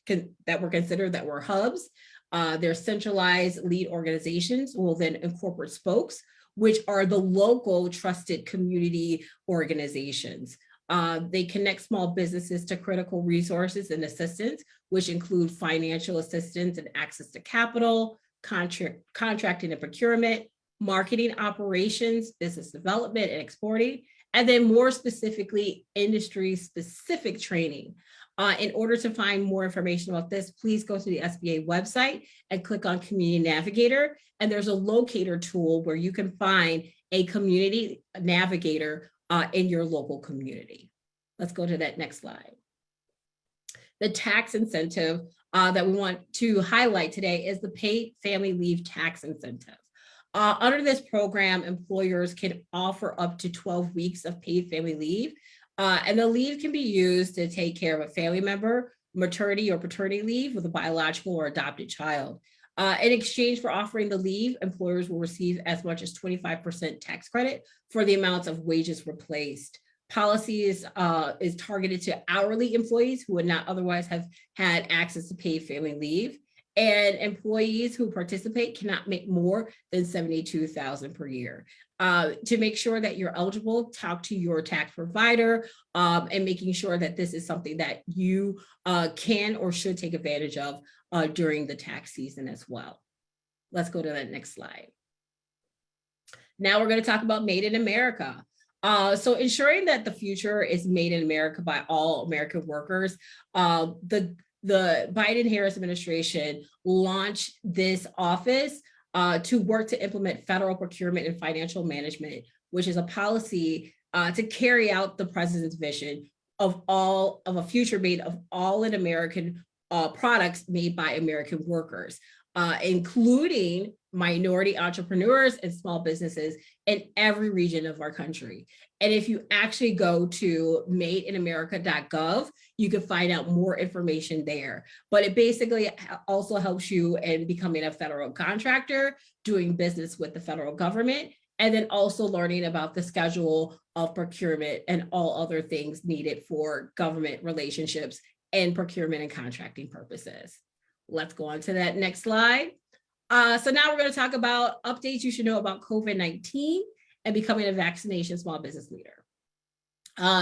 considered that were hubs. Their centralized lead organizations will then incorporate spokes, which are the local trusted community organizations. They connect small businesses to critical resources and assistance, which include financial assistance and access to capital, contracting and procurement, marketing operations, business development and exporting, and then more specifically, industry-specific training. In order to find more information about this, please go to the SBA website and click on Community Navigator. And there's a locator tool where you can find a community navigator in your local community. Let's go to that next slide. The tax incentive that we want to highlight today is the paid family leave tax incentive. Under this program, employers can offer up to 12 weeks of paid family leave, and the leave can be used to take care of a family member, maternity or paternity leave with a biological or adopted child. In exchange for offering the leave, employers will receive as much as 25% tax credit for the amounts of wages replaced. Policy is targeted to hourly employees who would not otherwise have had access to paid family leave. And employees who participate cannot make more than $72,000 per year. To make sure that you're eligible, talk to your tax provider and making sure that this is something that you can or should take advantage of during the tax season as well. Let's go to that next slide. Now we're going to talk about Made in America. So ensuring that the future is made in America by all American workers, the Biden-Harris administration launched this office to work to implement federal procurement and financial management, which is a policy to carry out the president's vision of a future made of all in American products made by American workers, including minority entrepreneurs and small businesses in every region of our country. And if you actually go to madeinamerica.gov, you can find out more information there. But it basically also helps you in becoming a federal contractor, doing business with the federal government, and then also learning about the schedule of procurement and all other things needed for government relationships and procurement and contracting purposes. Let's go on to that next slide. So now we're going to talk about updates you should know about COVID-19 and becoming a vaccination small business leader.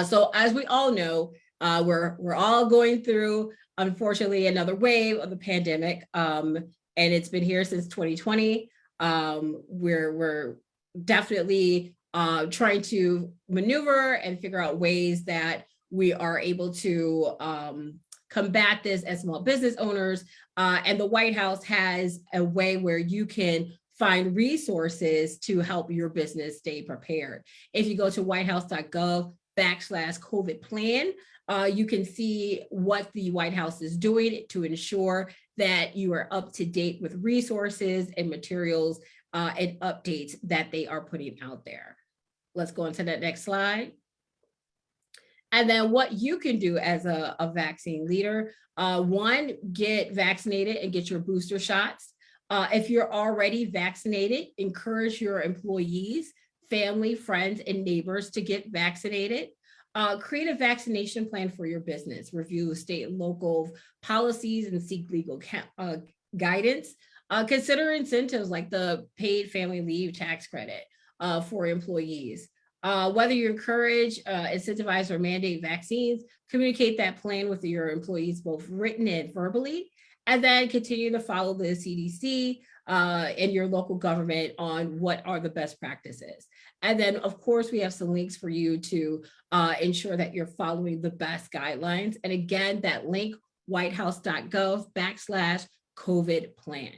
So as we all know, we're all going through, unfortunately, another wave of the pandemic, and it's been here since 2020. We're definitely trying to maneuver and figure out ways that we are able to combat this as small business owners. And the White House has a way where you can find resources to help your business stay prepared. If you go to whitehouse.gov/COVID plan, you can see what the White House is doing to ensure that you are up to date with resources and materials and updates that they are putting out there. Let's go on to that next slide. And then what you can do as a vaccine leader, one, get vaccinated and get your booster shots. If you're already vaccinated, encourage your employees, family, friends, and neighbors to get vaccinated. Create a vaccination plan for your business. Review state and local policies and seek legal guidance. Consider incentives like the paid family leave tax credit for employees. Whether you encourage, incentivize, or mandate vaccines, communicate that plan with your employees, both written and verbally, and then continue to follow the CDC and your local government on what are the best practices. And then, of course, we have some links for you to ensure that you're following the best guidelines. And again, that link, whitehouse.gov/COVID plan.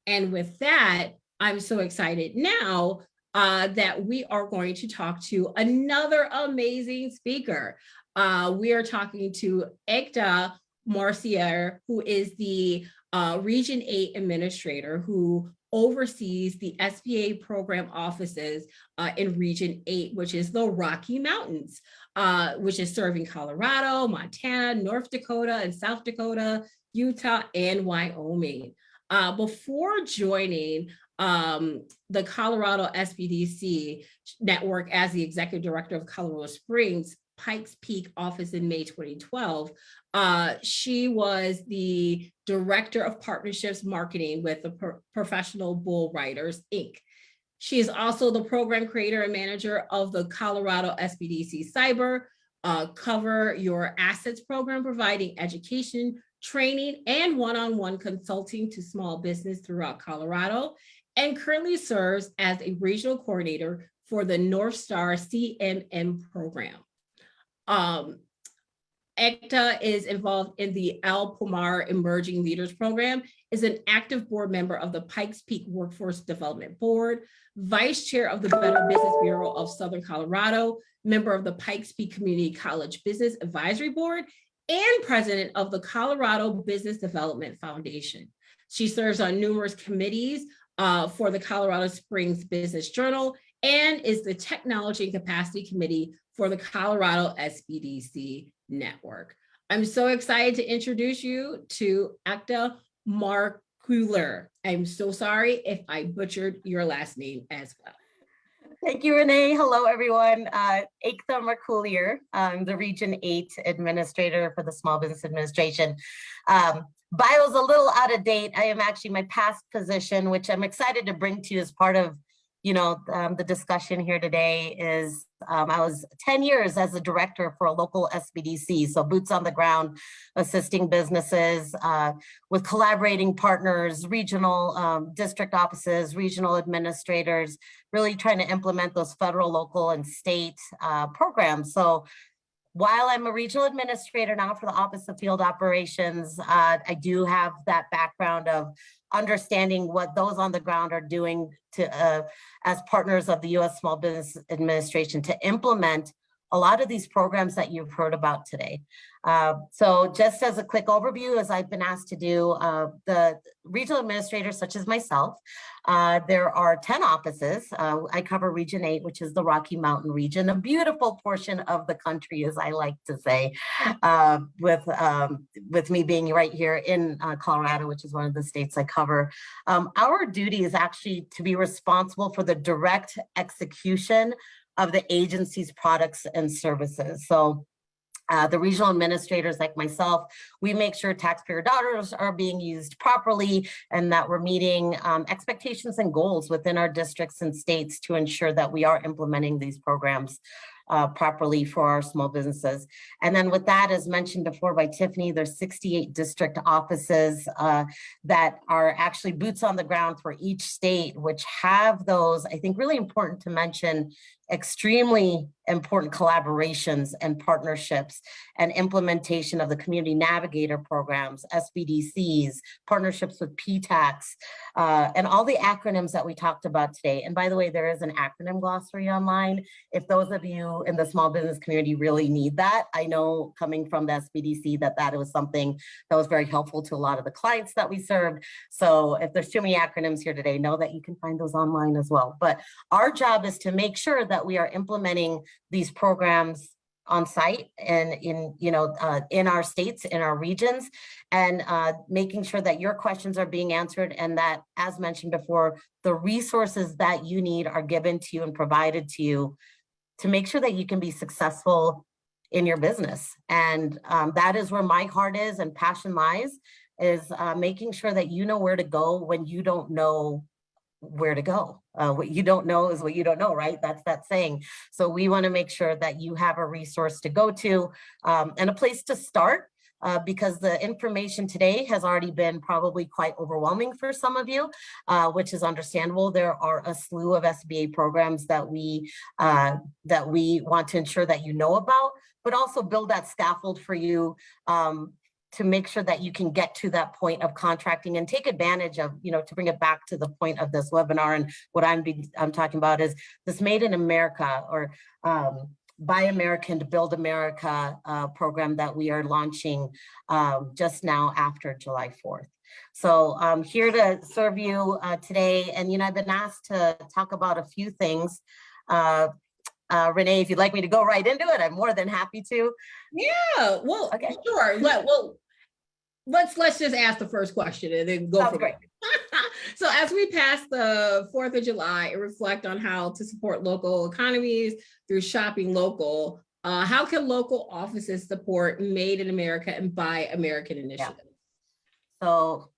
And with that, I'm so excited now that we are going to talk to another amazing speaker. We are talking to Ekta Marcier, who is the Region 8 administrator who oversees the SBA program offices in Region 8, which is the Rocky Mountains, which is serving Colorado, Montana, North Dakota, and South Dakota, Utah, and Wyoming. Before joining the Colorado SBDC network as the executive director of Colorado Springs Pikes Peak office in May 2012, she was the director of partnerships marketing with the Professional Bull Riders, Inc. She is also the program creator and manager of the Colorado SBDC Cyber Cover Your Assets program, providing education, training, and one-on-one consulting to small business throughout Colorado, and currently serves as a regional coordinator for the North Star CMM program. ECTA is involved in the Al Pomar Emerging Leaders Program, is an active board member of the Pikes Peak Workforce Development Board, vice chair of the Better Business Bureau of Southern Colorado, member of the Pikes Peak Community College Business Advisory Board, and president of the Colorado Business Development Foundation. She serves on numerous committees for the Colorado Springs Business Journal and is the Technology and Capacity Committee for the Colorado SBDC Network. I'm so excited to introduce you to Acta Marculer. I'm so sorry if I butchered your last name as well. Thank you, Renee. Hello, everyone. Acta Marculer. I'm the Region 8 Administrator for the Small Business Administration. Bio's a little out of date. I am actually my past position, which I'm excited to bring to you as part of, the discussion here today is I was 10 years as a director for a local SBDC, so boots on the ground, assisting businesses with collaborating partners, regional district offices, regional administrators, really trying to implement those federal, local, and state programs. So while I'm a regional administrator now for the Office of Field Operations, I do have that background of understanding what those on the ground are doing to as partners of the U.S. Small Business Administration to implement a lot of these programs that you've heard about today. So just as a quick overview, as I've been asked to do, the regional administrators such as myself, there are 10 offices. I cover Region 8, which is the Rocky Mountain region, a beautiful portion of the country, as I like to say, with me being right here in Colorado, which is one of the states I cover. Our duty is actually to be responsible for the direct execution of the agency's products and services. So the regional administrators like myself, we make sure taxpayer dollars are being used properly and that we're meeting expectations and goals within our districts and states to ensure that we are implementing these programs properly for our small businesses. And then with that, as mentioned before by Tiffany, there's 68 district offices that are actually boots on the ground for each state, which have those, I think, really important to mention, extremely important collaborations and partnerships and implementation of the community navigator programs, SBDCs, partnerships with PTACs, and all the acronyms that we talked about today. And by the way, there is an acronym glossary online. If those of you in the small business community really need that, I know coming from the SBDC that was something that was very helpful to a lot of the clients that we served. So if there's too many acronyms here today, know that you can find those online as well. But our job is to make sure that we are implementing these programs on site and in our states, in our regions, and making sure that your questions are being answered and that, as mentioned before, the resources that you need are given to you and provided to you to make sure that you can be successful in your business. And that is where my heart is and passion lies, is making sure that you know where to go when you don't know where to go. What you don't know is what you don't know, right? That's that saying. So we want to make sure that you have a resource to go to and a place to start, because the information today has already been probably quite overwhelming for some of you, which is understandable. There are a slew of SBA programs that we want to ensure that you know about, but also build that scaffold for you to make sure that you can get to that point of contracting and take advantage of, to bring it back to the point of this webinar. And what I'm talking about is this Made in America, or Buy American to Build America program that we are launching just now after July 4th. So I'm here to serve you today. And, I've been asked to talk about a few things. Renee, if you'd like me to go right into it, I'm more than happy to. Yeah, well, okay. Sure. Let's just ask the first question and then go from there. So as we pass the 4th of July and reflect on how to support local economies through shopping local, how can local offices support Made in America and Buy American initiatives? Yeah. So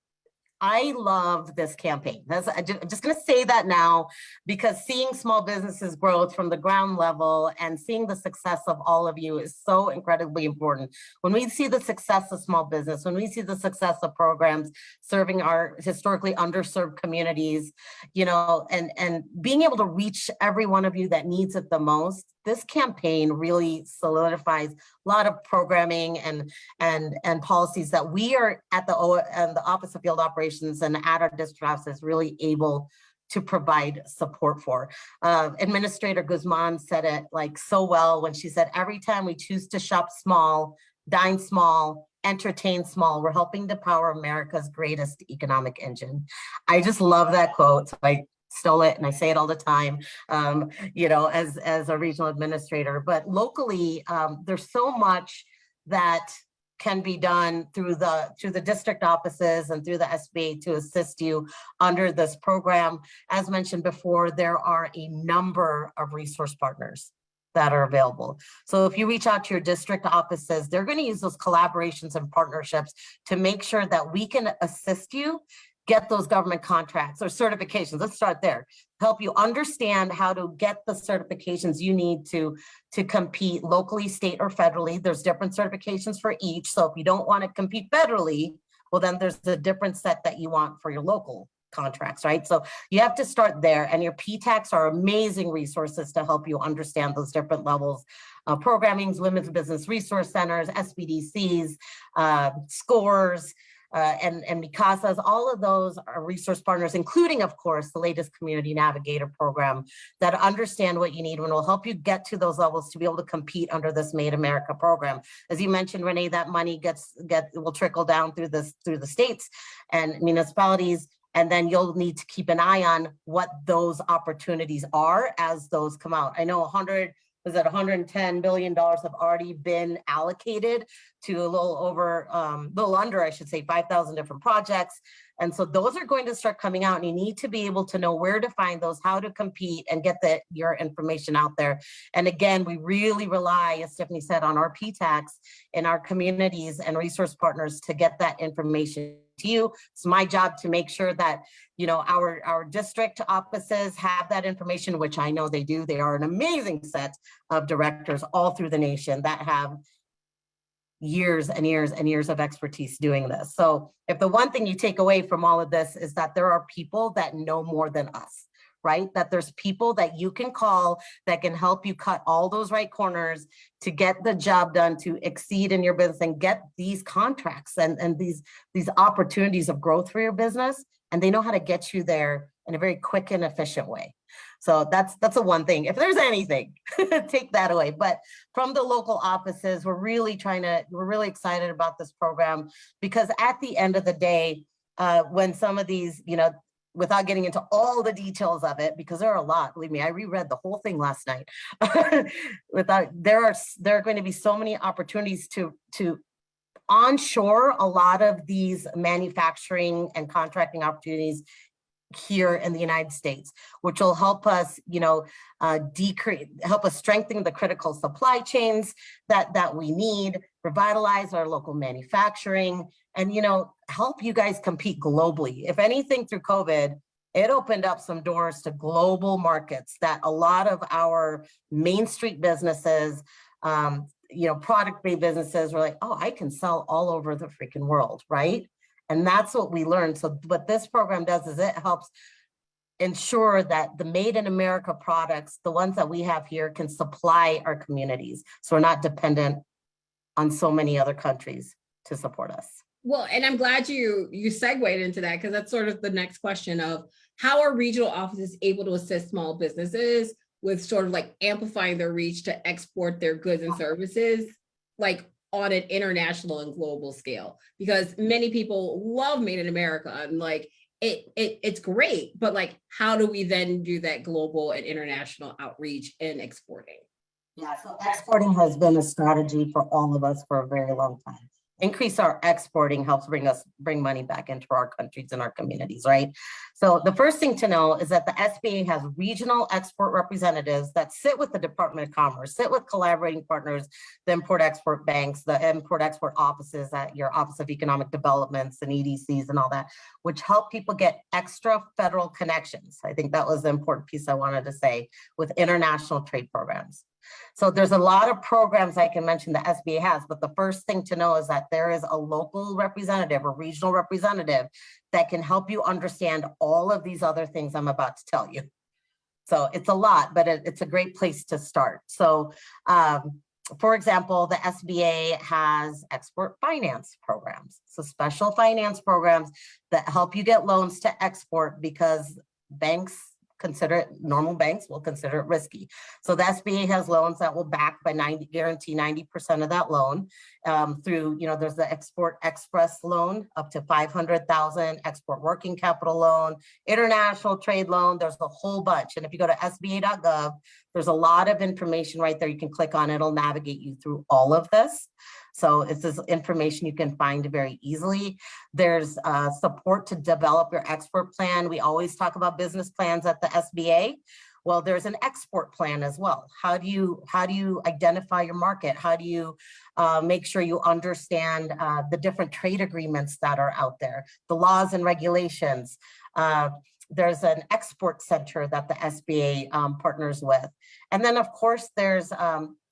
I love this campaign. I'm just going to say that now, because seeing small businesses grow from the ground level and seeing the success of all of you is so incredibly important. When we see the success of small business, when we see the success of programs serving our historically underserved communities, and being able to reach every one of you that needs it the most, this campaign really solidifies a lot of programming and policies that we are at the Office of Field Operations and at our district offices really able to provide support for. Administrator Guzman said it like so well when she said, every time we choose to shop small, dine small, entertain small, we're helping to power America's greatest economic engine. I just love that quote. So I stole it and I say it all the time, you know, as a regional administrator. But locally, there's so much that can be done through the district offices and through the SBA to assist you under this program. As mentioned before, there are a number of resource partners that are available. So if you reach out to your district offices, they're going to use those collaborations and partnerships to make sure that we can assist you get those government contracts or certifications. Let's start there. Help you understand how to get the certifications you need to compete locally, state, or federally. There's different certifications for each. So if you don't want to compete federally, well, then there's a different set that you want for your local contracts, right? So you have to start there, and your PTACs are amazing resources to help you understand those different levels of programmings, Women's Business Resource Centers, SBDCs, SCORES, and Micasa's. All of those are resource partners, including, of course, the latest Community Navigator program that understand what you need and will help you get to those levels to be able to compete under this Made America program. As you mentioned, Renee, that money will trickle down through the states and municipalities, and then you'll need to keep an eye on what those opportunities are as those come out. I know $110 billion have already been allocated to a little under, I should say, 5,000 different projects. And so those are going to start coming out, and you need to be able to know where to find those, how to compete, and get your information out there. And again, we really rely, as Stephanie said, on our PTACs in our communities and resource partners to get that information to you. It's my job to make sure that, you know, our district offices have that information, which I know they do. They are an amazing set of directors all through the nation that have years and years and years of expertise doing this. So if the one thing you take away from all of this is that there are people that know more than us, right? That there's people that you can call that can help you cut all those right corners to get the job done, to exceed in your business and get these contracts and these opportunities of growth for your business. And they know how to get you there in a very quick and efficient way. So that's the one thing. If there's anything, take that away. But from the local offices, we're really excited about this program, because at the end of the day, when some of these, you know, without getting into all the details of it, because there are a lot, believe me, I reread the whole thing last night. There are going to be so many opportunities to onshore a lot of these manufacturing and contracting opportunities here in the United States, which will help us, you know, help us strengthen the critical supply chains that we need, revitalize our local manufacturing, and, you know, help you guys compete globally. If anything, through COVID, it opened up some doors to global markets that a lot of our Main Street businesses, you know, product-based businesses were like, oh, I can sell all over the freaking world, right? And that's what we learned. So what this program does is it helps ensure that the Made in America products, the ones that we have here, can supply our communities. So we're not dependent on so many other countries to support us. Well, and I'm glad you segued into that, because that's sort of the next question of how are regional offices able to assist small businesses with sort of like amplifying their reach to export their goods and services, like on an international and global scale, because many people love Made in America and like it's great, but like, how do we then do that global and international outreach and exporting? Yeah, so exporting has been a strategy for all of us for a very long time. Increase our exporting helps bring money back into our countries and our communities, right? So the first thing to know is that the SBA has regional export representatives that sit with the Department of Commerce, sit with collaborating partners, the import-export banks, the import-export offices at your Office of Economic Developments and EDCs and all that, which help people get extra federal connections. I think that was the important piece I wanted to say with international trade programs. So there's a lot of programs I can mention the SBA has, but the first thing to know is that there is a local representative or regional representative that can help you understand all of these other things I'm about to tell you. So it's a lot, but it's a great place to start. So for example, the SBA has export finance programs. So special finance programs that help you get loans to export because banks consider it, normal banks will consider it risky. So the SBA has loans that will guarantee 90% of that loan through, there's the Export Express loan up to 500,000, export working capital loan, international trade loan. There's a whole bunch. And if you go to sba.gov, there's a lot of information right there. You can click on it. It'll navigate you through all of this. So it's this information you can find very easily. There's support to develop your export plan. We always talk about business plans at the SBA. Well, there's an export plan as well. How do you identify your market? How do you make sure you understand the different trade agreements that are out there, the laws and regulations? There's an export center that the SBA partners with. And then of course, there's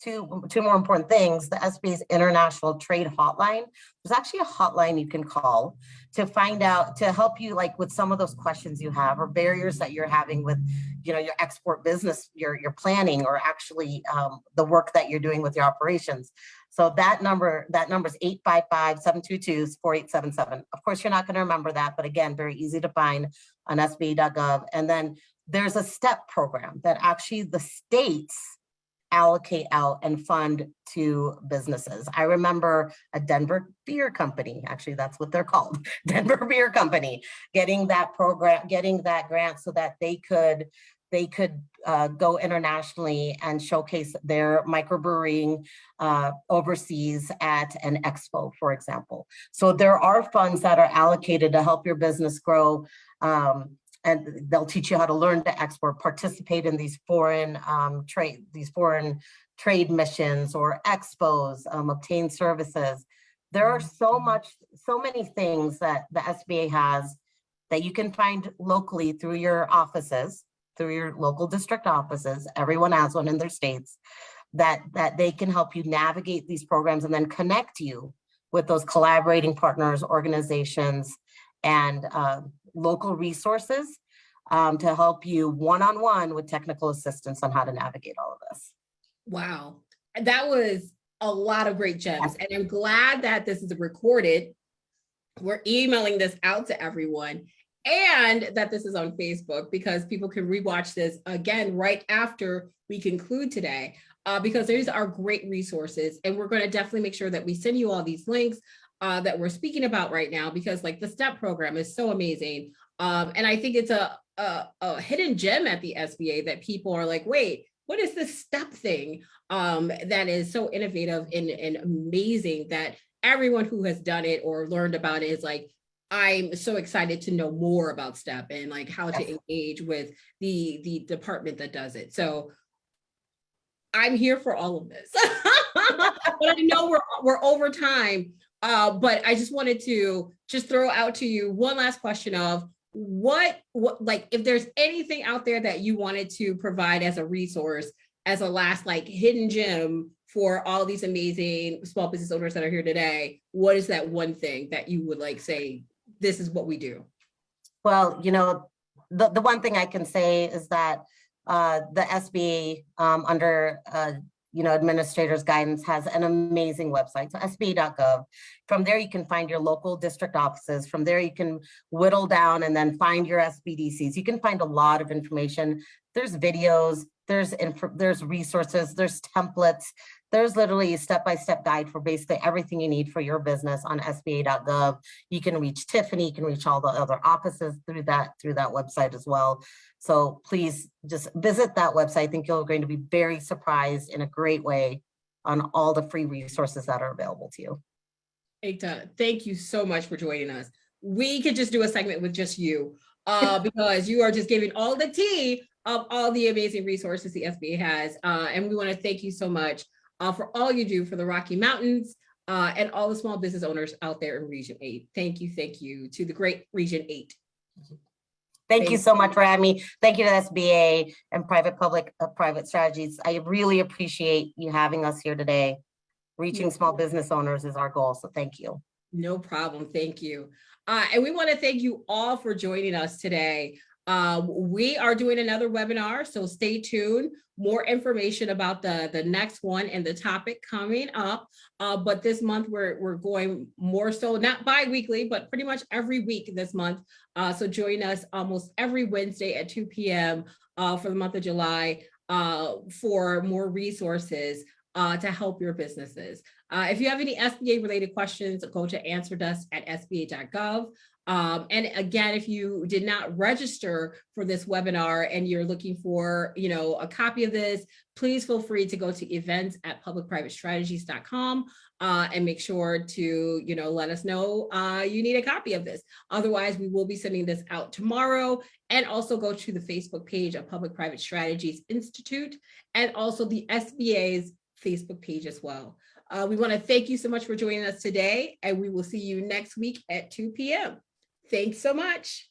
two more important things, the SBA's International Trade Hotline. There's actually a hotline you can call to find out, to help you like with some of those questions you have or barriers that you're having with, your export business, your planning, or actually the work that you're doing with your operations. So that number is 855-722-4877. Of course, you're not going to remember that, but again, very easy to find on sba.gov. And then there's a STEP program that actually the states allocate out and fund to businesses. I remember a Denver beer company, actually that's what they're called, Denver Beer Company, getting that program, getting that grant so that they could go internationally and showcase their microbrewing overseas at an expo, for example. So there are funds that are allocated to help your business grow, and they'll teach you how to learn to export, participate in these foreign trade missions or expos, obtain services. There are so many things that the SBA has that you can find locally through your offices, through your local district offices. Everyone has one in their states, that they can help you navigate these programs and then connect you with those collaborating partners, organizations, and local resources to help you one-on-one with technical assistance on how to navigate all of this. Wow, that was a lot of great gems. And I'm glad that this is recorded. We're emailing this out to everyone, and that this is on Facebook, because people can rewatch this again right after we conclude today, because these are great resources. And we're going to definitely make sure that we send you all these links that we're speaking about right now, because like the STEP program is so amazing. And I think it's a hidden gem at the SBA that people are like, wait, what is this STEP thing that is so innovative and amazing that everyone who has done it or learned about it is like, I'm so excited to know more about STEP and like how to engage with the department that does it. So I'm here for all of this. But I know we're over time. But I just wanted to just throw out to you one last question of what like if there's anything out there that you wanted to provide as a resource, as a last like hidden gem for all these amazing small business owners that are here today, what is that one thing that you would like say, this is what we do? Well, the one thing I can say is that the SBA under administrator's guidance has an amazing website, so sba.gov. From there, you can find your local district offices. From there, you can whittle down and then find your SBDCs. You can find a lot of information. There's videos, there's resources, there's templates. There's literally a step-by-step guide for basically everything you need for your business on sba.gov. You can reach Tiffany, you can reach all the other offices through that website as well. So please just visit that website. I think you're going to be very surprised in a great way on all the free resources that are available to you. Ekta, thank you so much for joining us. We could just do a segment with just you because you are just giving all the tea of all the amazing resources the SBA has. And we want to thank you so much for all you do for the Rocky Mountains and all the small business owners out there in Region 8. Thank you to the great Region 8. Thank you so much for having me. Thank you to SBA and private strategies. I really appreciate you having us here today. Reaching small business owners is our goal, so thank you. No problem, thank you. And we want to thank you all for joining us today. We are doing another webinar, so stay tuned. More information about the next one and the topic coming up. But this month we're going more so, not bi-weekly, but pretty much every week this month. So join us almost every Wednesday at 2 p.m. For the month of July for more resources to help your businesses. If you have any SBA related questions, go to answerdesk@sba.gov. And again, if you did not register for this webinar and you're looking for, a copy of this, please feel free to go to events@publicprivatestrategies.com and make sure to, let us know you need a copy of this. Otherwise, we will be sending this out tomorrow. And also go to the Facebook page of Public-Private Strategies Institute and also the SBA's Facebook page as well. We want to thank you so much for joining us today, and we will see you next week at 2 p.m. Thanks so much.